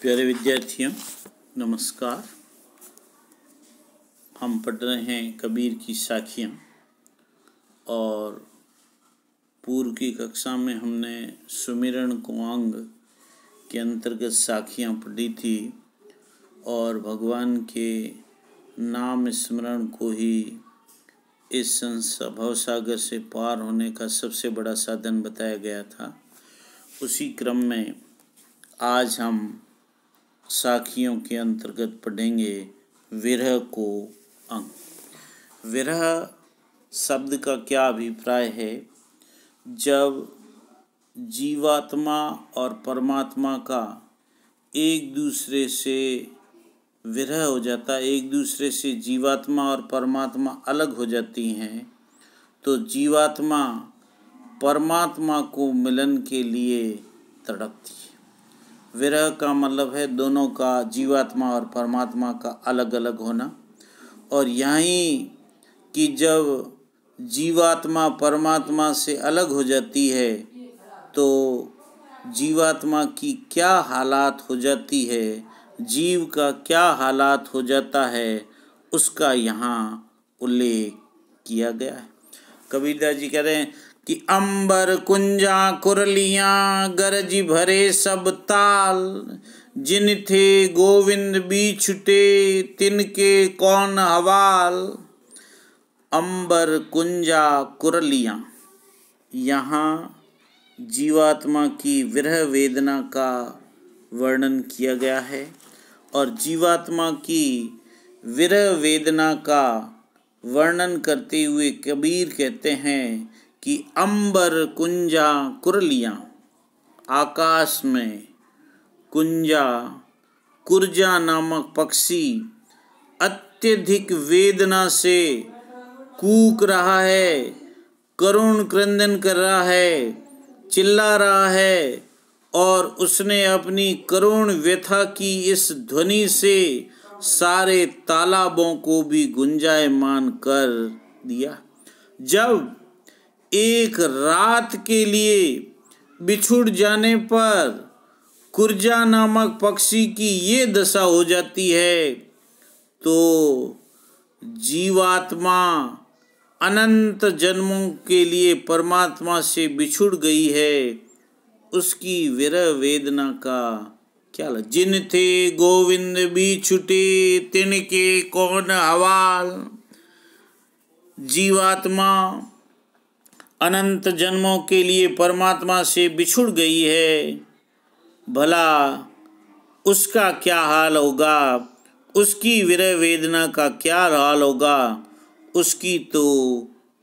प्यारे विद्यार्थियों नमस्कार। हम पढ़ रहे हैं कबीर की साखियाँ और पूर्व की कक्षा में हमने सुमिरन कुआंग के अंतर्गत साखियाँ पढ़ी थी और भगवान के नाम स्मरण को ही इस भवसागर से पार होने का सबसे बड़ा साधन बताया गया था। उसी क्रम में आज हम साखियों के अंतर्गत पढ़ेंगे विरह को अंग। विरह शब्द का क्या अभिप्राय है? जब जीवात्मा और परमात्मा का एक दूसरे से विरह हो जाता है, एक दूसरे से जीवात्मा और परमात्मा अलग हो जाती हैं, तो जीवात्मा परमात्मा को मिलन के लिए तड़पती है। विरह का मतलब है दोनों का, जीवात्मा और परमात्मा का अलग अलग होना। और यहीं कि जब जीवात्मा परमात्मा से अलग हो जाती है तो जीवात्मा की क्या हालात हो जाती है, जीव का क्या हालात हो जाता है, उसका यहाँ उल्लेख किया गया है। कबीरदास जी कह रहे हैं कि अंबर कुंजा कुरलियाँ गरज भरे सब ताल, जिन थे गोविंद बिछुटे तिनके कौन हवाल। अंबर कुंजा कुरलियाँ, यहाँ जीवात्मा की विरह वेदना का वर्णन किया गया है और जीवात्मा की विरह वेदना का वर्णन करते हुए कबीर कहते हैं कि अंबर कुंजा कुरलियाँ, आकाश में कुंजा कुरजा नामक पक्षी अत्यधिक वेदना से कूक रहा है, करुण क्रंदन कर रहा है, चिल्ला रहा है और उसने अपनी करुण व्यथा की इस ध्वनि से सारे तालाबों को भी गुंजायमान कर दिया। जब एक रात के लिए बिछुड़ जाने पर कुरजा नामक पक्षी की ये दशा हो जाती है तो जीवात्मा अनंत जन्मों के लिए परमात्मा से बिछुड़ गई है, उसकी विरह वेदना का क्या लग। जिन थे गोविंद बिछुटे तिनके कौन हवाल। जीवात्मा अनंत जन्मों के लिए परमात्मा से बिछुड़ गई है, भला उसका क्या हाल होगा, उसकी विरह वेदना का क्या हाल होगा, उसकी तो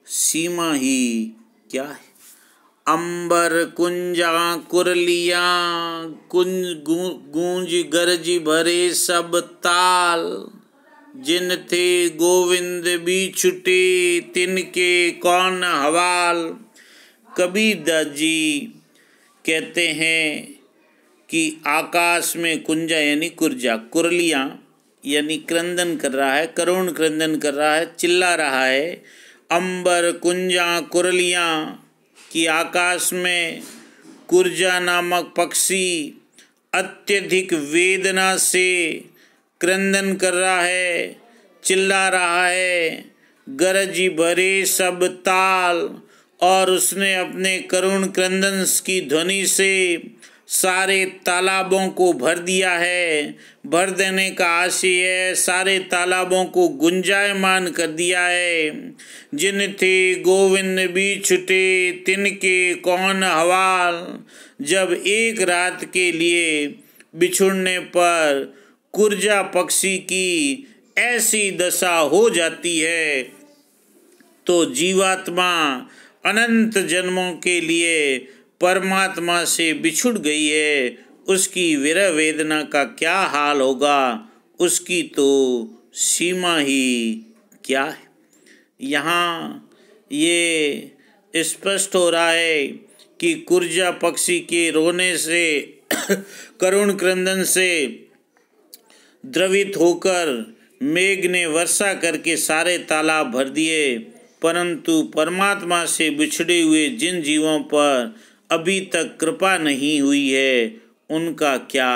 सीमा ही क्या है। अंबर कुंजा कुरलियाँ गूंज गरज भरे सब ताल, जिन थे गोविंद बिछुटे तिनके कौन हवाल। कबीरदास जी कहते हैं कि आकाश में कुंजा यानी कुरजा, कुरलियाँ यानी क्रंदन कर रहा है, करुण क्रंदन कर रहा है, चिल्ला रहा है। अंबर कुंजा कुरलियाँ कि आकाश में कुरजा नामक पक्षी अत्यधिक वेदना से क्रंदन कर रहा है, चिल्ला रहा है। गरज भरे सब ताल, और उसने अपने करुण क्रंदन की ध्वनि से सारे तालाबों को भर दिया है। भर देने का आशय है, सारे तालाबों को गुंजायमान कर दिया है। जिन थे गोविंद बिछुटे तिनके कौन हवाल। जब एक रात के लिए बिछुड़ने पर कुरजा पक्षी की ऐसी दशा हो जाती है तो जीवात्मा अनंत जन्मों के लिए परमात्मा से बिछुड़ गई है, उसकी विरह वेदना का क्या हाल होगा, उसकी तो सीमा ही क्या है। यहाँ ये स्पष्ट हो रहा है कि कुरजा पक्षी के रोने से करुण क्रंदन से द्रवित होकर मेघ ने वर्षा करके सारे तालाब भर दिए, परंतु परमात्मा से बिछड़े हुए जिन जीवों पर अभी तक कृपा नहीं हुई है उनका क्या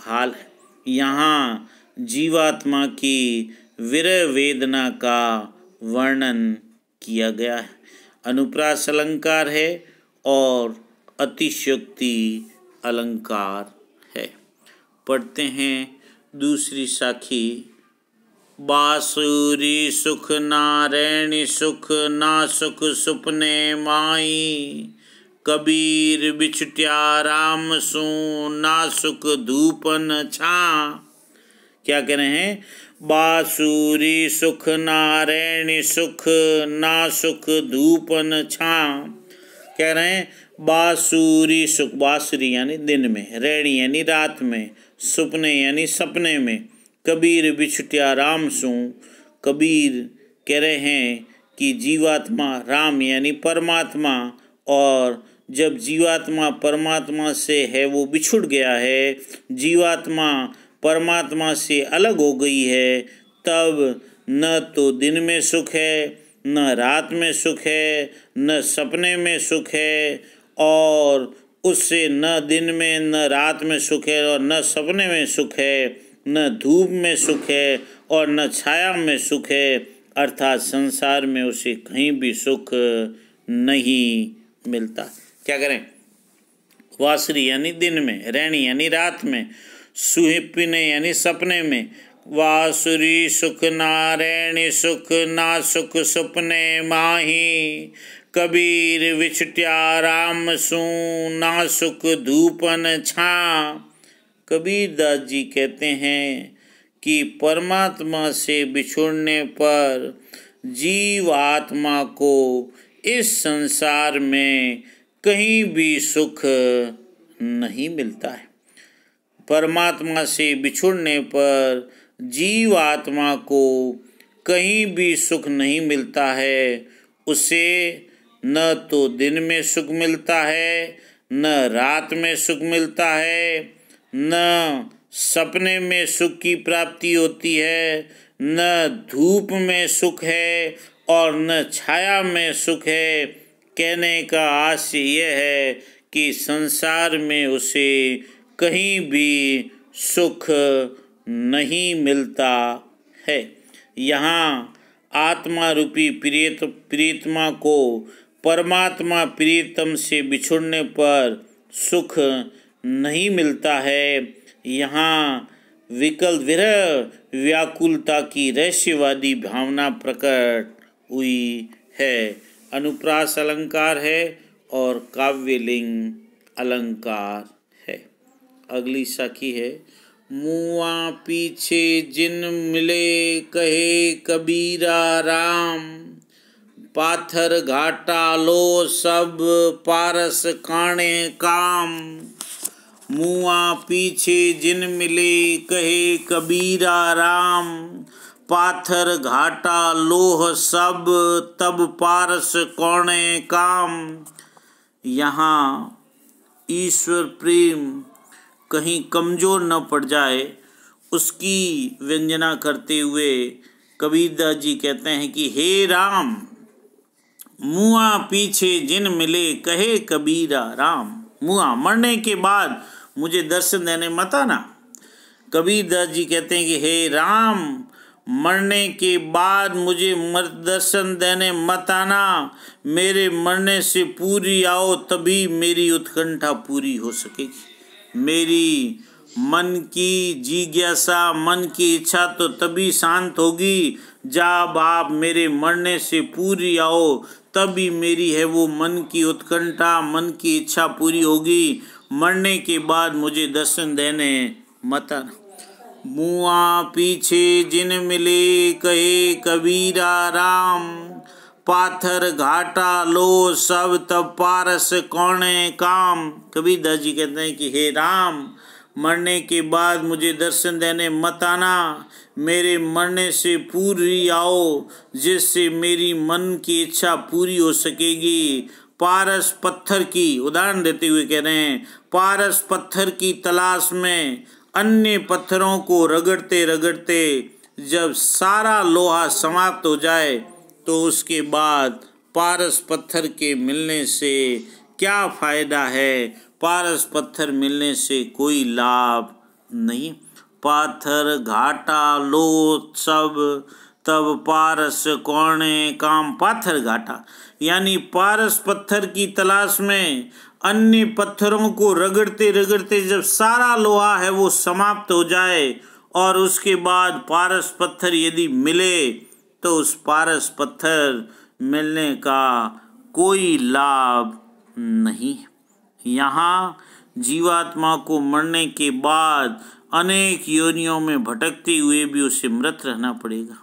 हाल है। यहाँ जीवात्मा की विरह वेदना का वर्णन किया गया है। अनुप्रास अलंकार है और अतिशयोक्ति अलंकार है। पढ़ते हैं दूसरी साखी। बांसुरी सुख नारायणी सुख ना सुख सुपने माई, कबीर बिछुटिया राम सू ना सुख धूपन छा। क्या कह रहे हैं? बांसुरी सुख नारायणी सुख ना सुख धूपन छा। कह रहे हैं बांसुरी सुख, बांसुरी यानी दिन में, रैणी यानी रात में, सुपने यानी सपने में, कबीर बिछुटिया राम सू। कबीर कह रहे हैं कि जीवात्मा राम यानी परमात्मा, और जब जीवात्मा परमात्मा से है वो बिछुड़ गया है, जीवात्मा परमात्मा से अलग हो गई है, तब न तो दिन में सुख है, न रात में सुख है, न सपने में सुख है, और उससे न दिन में न रात में सुख है और न सपने में सुख है, न धूप में सुख है और न छाया में सुख है। अर्थात संसार में उसे कहीं भी सुख नहीं मिलता। क्या करें? वासरी यानी दिन में, रैणी यानी रात में, सुहिपिने यानी सपने में। वासुरी सुख नारायणी सुख ना सुख सुपने माही, कबीर विछुटिया राम सू ना सुख धूपन छा। कबीर दास जी कहते हैं कि परमात्मा से बिछुड़ने पर जीव आत्मा को इस संसार में कहीं भी सुख नहीं मिलता है। परमात्मा से बिछुड़ने पर जीव आत्मा को कहीं भी सुख नहीं मिलता है। उसे न तो दिन में सुख मिलता है, न रात में सुख मिलता है, न सपने में सुख की प्राप्ति होती है, न धूप में सुख है और न छाया में सुख है। कहने का आशय यह है कि संसार में उसे कहीं भी सुख नहीं मिलता है। यहाँ आत्मा रूपी प्रियतमा को परमात्मा प्रियतम से बिछुड़ने पर सुख नहीं मिलता है। यहाँ विकल विरह व्याकुलता की रहस्यवादी भावना प्रकट हुई है। अनुप्रास अलंकार है और काव्यलिंग अलंकार है। अगली साखी है। मुआ पीछे जिन मिले कहे कबीरा राम, पाथर घाटा लो सब पारस काणे काम। मुआ पीछे जिन मिले कहे कबीरा राम, पाथर घाटा लोह सब तब पारस कौणे काम। यहाँ ईश्वर प्रेम कहीं कमज़ोर न पड़ जाए उसकी व्यंजना करते हुए कबीरदास जी कहते हैं कि हे राम, मुआ पीछे जिन मिले कहे कबीरा राम। मुआ मरने के बाद मुझे दर्शन देने मत आना। कबीरदास जी कहते हैं कि हे राम, मरने के बाद मुझे दर्शन देने मत आना। मेरे मरने से पूरी आओ तभी मेरी उत्कंठा पूरी हो सकेगी। मेरी मन की जिज्ञासा, मन की इच्छा तो तभी शांत होगी जब आप मेरे मरने से पूरी आओ, तभी मेरी है वो मन की उत्कंठा, मन की इच्छा पूरी होगी। मरने के बाद मुझे दर्शन देने मत आना। मुआ पीछे जिन मिले कहे कबीरा राम, पाथर घाटा लो सब तब पारस कौणे काम। कबीरदास जी कहते हैं कि हे राम, मरने के बाद मुझे दर्शन देने मत आना। मेरे मरने से पूरी आओ जिससे मेरी मन की इच्छा पूरी हो सकेगी। पारस पत्थर की उदाहरण देते हुए कह रहे हैं, पारस पत्थर की तलाश में अन्य पत्थरों को रगड़ते रगड़ते जब सारा लोहा समाप्त हो जाए तो उसके बाद पारस पत्थर के मिलने से क्या फायदा है? पारस पत्थर मिलने से कोई लाभ नहीं। पाथर घाटा लो सब तब पारस कौने काम पाथर घाटा, यानी पारस पत्थर की तलाश में अन्य पत्थरों को रगड़ते रगड़ते जब सारा लोहा है वो समाप्त हो जाए और उसके बाद पारस पत्थर यदि मिले तो उस पारस पत्थर मिलने का कोई लाभ नहीं। यहाँ जीवात्मा को मरने के बाद अनेक योनियों में भटकते हुए भी उसे मृत रहना पड़ेगा।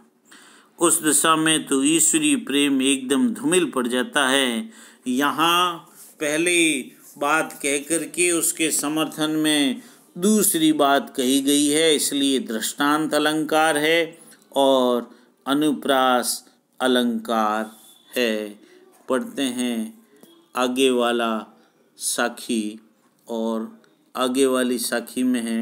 उस दशा में तो ईश्वरीय प्रेम एकदम धूमिल पड़ जाता है। यहाँ पहली बात कहकर के उसके समर्थन में दूसरी बात कही गई है, इसलिए दृष्टांत अलंकार है और अनुप्रास अलंकार है। पढ़ते हैं आगे वाला साखी, और आगे वाली साखी में है,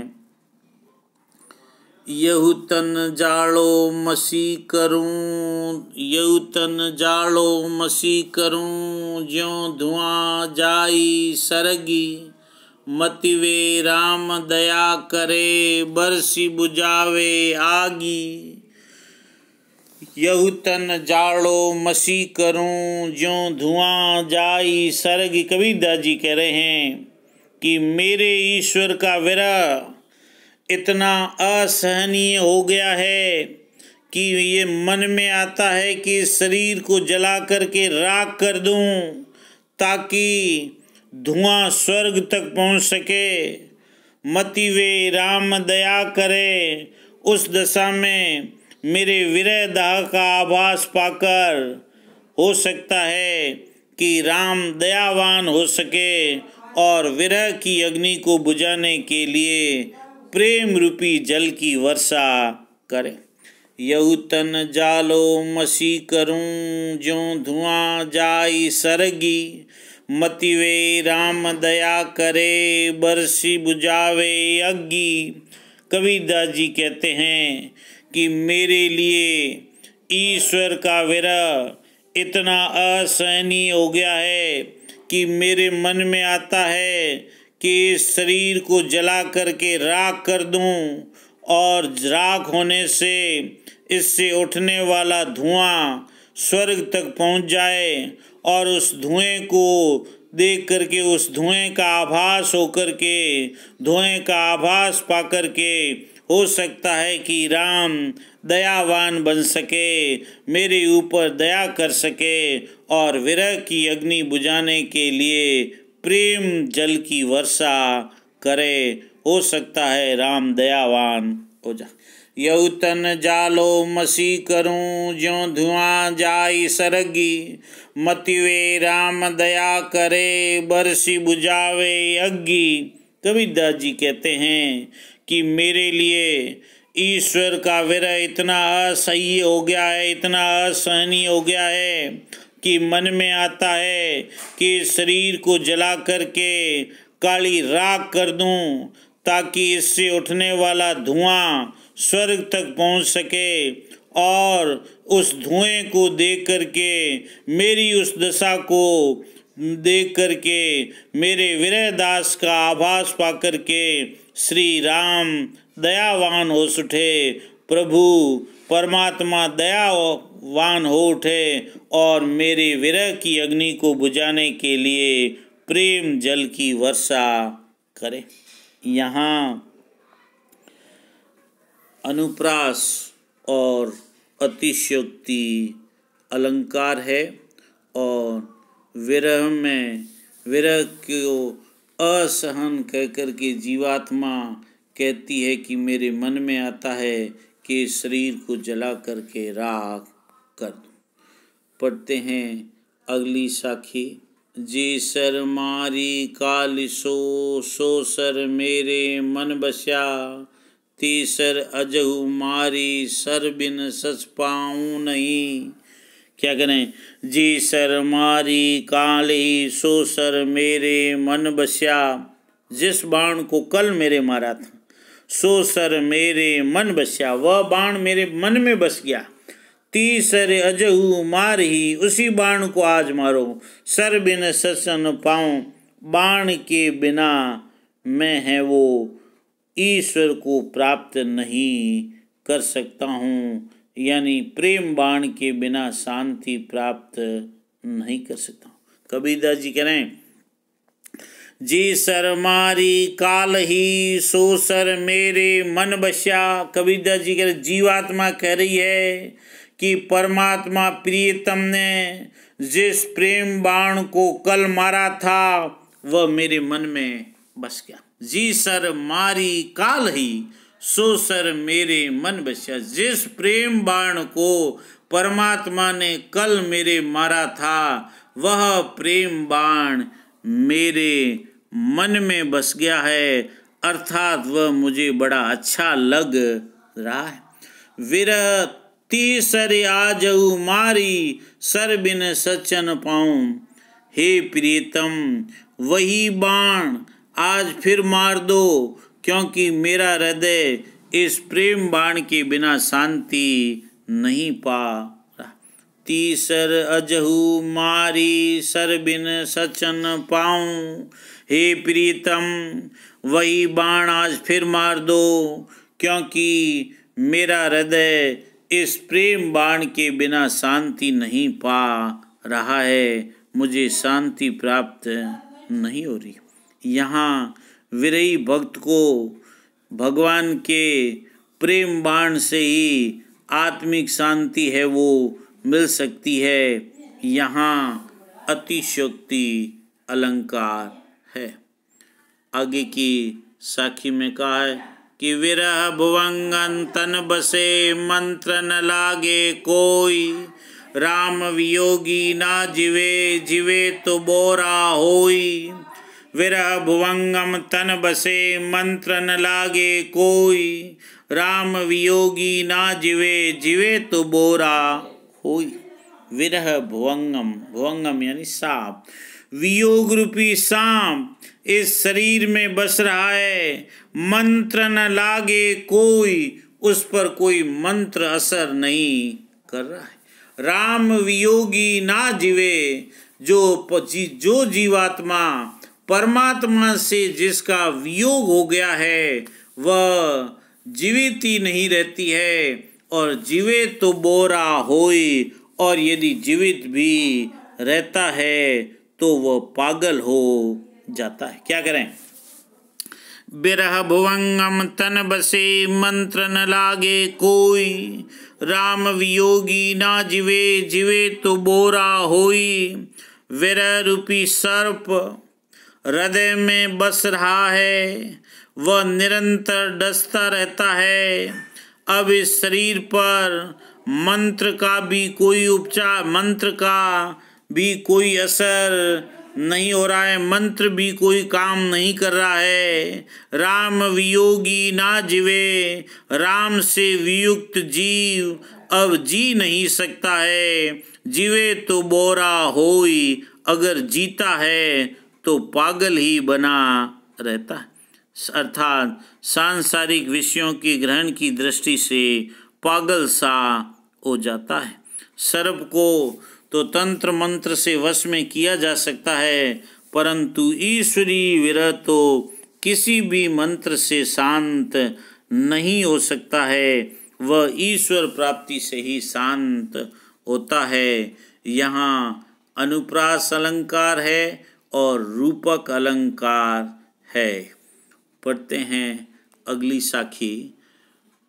यहु तन जाड़ो मसी करूं, यहु तन जाड़ो मसी करूं, ज्यों धुआं जाई सरगी, मतिवे राम दया करे, बरसी बुझावे आगी। यहु तन जाड़ो मसी करूं, ज्यों धुआं जाई सरगी। कबीरदास जी कह रहे हैं कि मेरे ईश्वर का विरह इतना असहनीय हो गया है कि ये मन में आता है कि शरीर को जला करके राख कर दूं ताकि धुआं स्वर्ग तक पहुंच सके। मतिवे राम दया करे। उस दशा में मेरे विरह दाह का आभास पाकर हो सकता है कि राम दयावान हो सके और विरह की अग्नि को बुझाने के लिए प्रेम रूपी जल की वर्षा करे। यहु तन जालो मसी करूं, ज्यों धुआं जाई सरगी, मतिवे राम दया करे, बरसी बुझावे अग्गी। कबीरदास जी कहते हैं कि मेरे लिए ईश्वर का विरह इतना असहनीय हो गया है कि मेरे मन में आता है कि इस शरीर को जला करके राख कर दूं और राख होने से इससे उठने वाला धुआं स्वर्ग तक पहुंच जाए और उस धुएं को देख करके, उस धुएं का आभास होकर के, धुएं का आभास पा करके हो सकता है कि राम दयावान बन सके, मेरे ऊपर दया कर सके और विरह की अग्नि बुझाने के लिए प्रेम जल की वर्षा करे। हो सकता है राम दयावान हो जा। यहु तन जालो मसी करूं, ज्यों धुआं जाई सरगी, मतिवे राम दया करे, बरसी बुझावे अग्गी। कबीरदास जी कहते हैं कि मेरे लिए ईश्वर का विरह इतना असह्य हो गया है, इतना असहनीय हो गया है कि मन में आता है कि शरीर को जला करके काली राख कर दूं ताकि इससे उठने वाला धुआं स्वर्ग तक पहुंच सके और उस धुएं को देख करके, मेरी उस दशा को देख करके, मेरे विरह दास का आभास पा करके श्री राम दयावान हो उठे, प्रभु परमात्मा दयावान हो उठे और मेरे विरह की अग्नि को बुझाने के लिए प्रेम जल की वर्षा करे। यहाँ अनुप्रास और अतिशयोक्ति अलंकार है और विरह में विरह को असहन कहकर के जीवात्मा कहती है कि मेरे मन में आता है कि शरीर को जला करके राख कर दूं। पढ़ते हैं अगली साखी। जे सर मारी कालिसो, सो सर मेरे मन बस्या, तीसर अजहु मारी सर बिन सच पाऊं नहीं। क्या करें? जी सर मारी काली, सो सर मेरे मन बस्या। जिस बाण को कल मेरे मारा था, सो सर मेरे मन बस्या, वह बाण मेरे मन में बस गया। तीसर अजहु मार ही, उसी बाण को आज मारो। सर बिन सच न पाऊं, बाण के बिना मैं है वो ईश्वर को प्राप्त नहीं कर सकता हूँ, यानी प्रेम बाण के बिना शांति प्राप्त नहीं कर सकता हूँ। कबीरदास जी कह रहे हैं, जी सर मारी काल ही सो सर मेरे मन बस्या। कबीरदास जी कह रहे, जीवात्मा कह रही है कि परमात्मा प्रियतम ने जिस प्रेम बाण को कल मारा था वह मेरे मन में बस गया। जी सर मारी काल ही सो सर मेरे मन बस्या। जिस प्रेम बाण को परमात्मा ने कल मेरे मारा था वह प्रेम बाण मेरे मन में बस गया है, अर्थात वह मुझे बड़ा अच्छा लग रहा है। विरह तीसर आजऊ मारी सर बिन सचन पाऊं। हे प्रियतम, वही बाण आज फिर मार दो, क्योंकि मेरा हृदय इस प्रेम बाण के बिना शांति नहीं पा रहा। तीसर अजहू मारी सर बिन सचन पाऊं। हे प्रियतम, वही बाण आज फिर मार दो, क्योंकि मेरा हृदय इस प्रेम बाण के बिना शांति नहीं पा रहा है, मुझे शांति प्राप्त नहीं हो रही। यहाँ विरही भक्त को भगवान के प्रेम बाण से ही आत्मिक शांति है वो मिल सकती है। यहाँ अतिशयोक्ति अलंकार है। आगे की साखी में कहा है कि विरह भुवंगन तन बसे मंत्र न लागे कोई। राम वियोगी ना जिवे जिवे तो बोरा होई। विरह भुवंगम तन बसे मंत्र न लागे कोई। राम वियोगी ना जिवे जिवे तो बोरा होई। विरह भुवंगम, भुवंगम यानी सांप, वियोग रूपी सांप इस शरीर में बस रहा है। मंत्र न लागे कोई, उस पर कोई मंत्र असर नहीं कर रहा है। राम वियोगी ना जिवे, जो जीवात्मा परमात्मा से जिसका वियोग हो गया है वह जीवित ही नहीं रहती है। और जीवे तो बोरा होई, और यदि जीवित भी रहता है तो वह पागल हो जाता है। क्या करें? बिरह भुवंगम तन बसे मंत्र न लागे कोई। राम वियोगी ना जिवे जिवे तो बोरा होई। विरह रूपी सर्प हृदय में बस रहा है, वह निरंतर डसता रहता है। अब इस शरीर पर मंत्र का भी कोई उपचार, मंत्र का भी कोई असर नहीं हो रहा है, मंत्र भी कोई काम नहीं कर रहा है। राम वियोगी ना जिवे, राम से वियुक्त जीव अब जी नहीं सकता है। जीवे तो बोरा होई, अगर जीता है तो पागल ही बना रहता है। अर्थात सांसारिक विषयों की ग्रहण की दृष्टि से पागल सा हो जाता है। सर्प को तो तंत्र मंत्र से वश में किया जा सकता है, परंतु ईश्वरीय विरह तो किसी भी मंत्र से शांत नहीं हो सकता है, वह ईश्वर प्राप्ति से ही शांत होता है। यहाँ अनुप्रास अलंकार है और रूपक अलंकार है। पढ़ते हैं अगली साखी।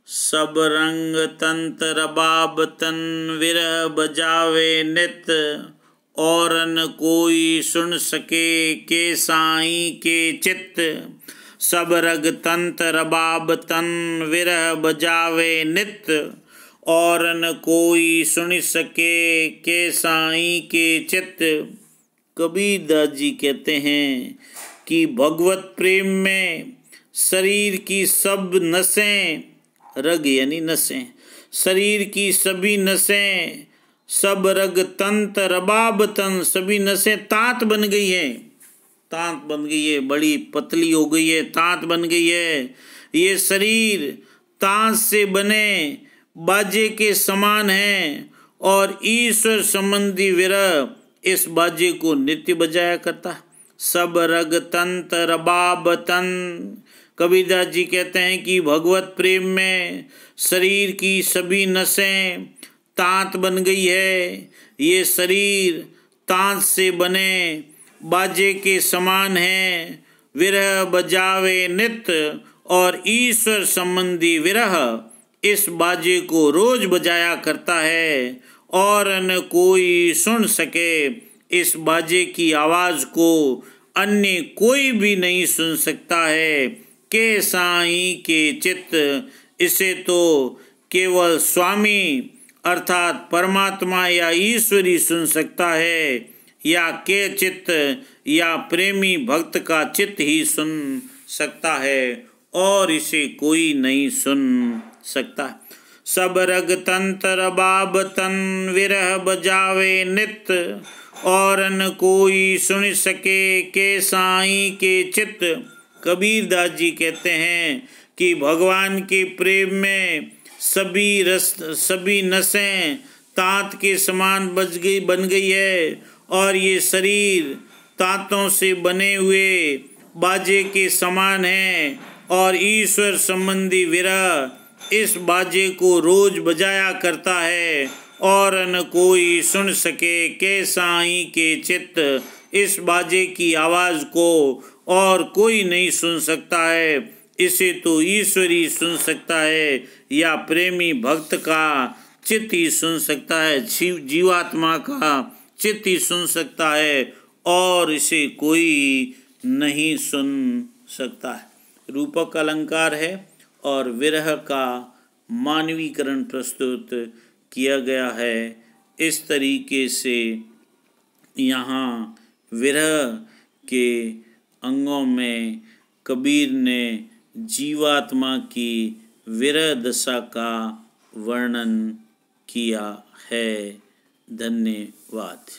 सब रंग तंत्र बाब तन विरह बजावे नित, और न कोई सुन सके के साई के चित्त। सब रग तंत्र बाब तन विरह बजावे नित, और न कोई सुन सके के साई के चित्त। कबीरदास जी कहते हैं कि भगवत प्रेम में शरीर की सब नसें, रग यानी नसें, शरीर की सभी नसें, सब रग तंत रबाब तन, सभी नसें तात बन गई है, तात बन गई है, बड़ी पतली हो गई है, तात बन गई है। ये शरीर तात से बने बाजे के समान है, और ईश्वर संबंधी विरह इस बाजे को नित्य बजाया करता। सब रग तंत रबाब तन कबीरदास जी कहते हैं कि भगवत प्रेम में शरीर की सभी नसें तांत बन गई है। ये शरीर तांत से बने बाजे के समान है। विरह बजावे नित्य और ईश्वर संबंधी विरह इस बाजे को रोज बजाया करता है और न कोई सुन सके। इस बाजे की आवाज को अन्य कोई भी नहीं सुन सकता है। के साईं के चित्त, इसे तो केवल स्वामी अर्थात परमात्मा या ईश्वर ही सुन सकता है, या के चित्त या प्रेमी भक्त का चित्त ही सुन सकता है और इसे कोई नहीं सुन सकता। सब रग तंत्र बाबतन विरह बजावे नित्य और न कोई सुन सके के साईं के चित्त। कबीरदास जी कहते हैं कि भगवान के प्रेम में सभी नसें तांत के समान बन गई है और ये शरीर तांतों से बने हुए बाजे के समान है और ईश्वर संबंधी विरह इस बाजे को रोज बजाया करता है और न कोई सुन सके के साईं के चित्त। इस बाजे की आवाज को और कोई नहीं सुन सकता है, इसे तो ईश्वर ही सुन सकता है या प्रेमी भक्त का चित्त ही सुन सकता है, जीवात्मा का चित्त ही सुन सकता है और इसे कोई नहीं सुन सकता है। रूपक अलंकार है और विरह का मानवीकरण प्रस्तुत किया गया है। इस तरीके से यहाँ विरह के अंगों में कबीर ने जीवात्मा की विरह दशा का वर्णन किया है। धन्यवाद।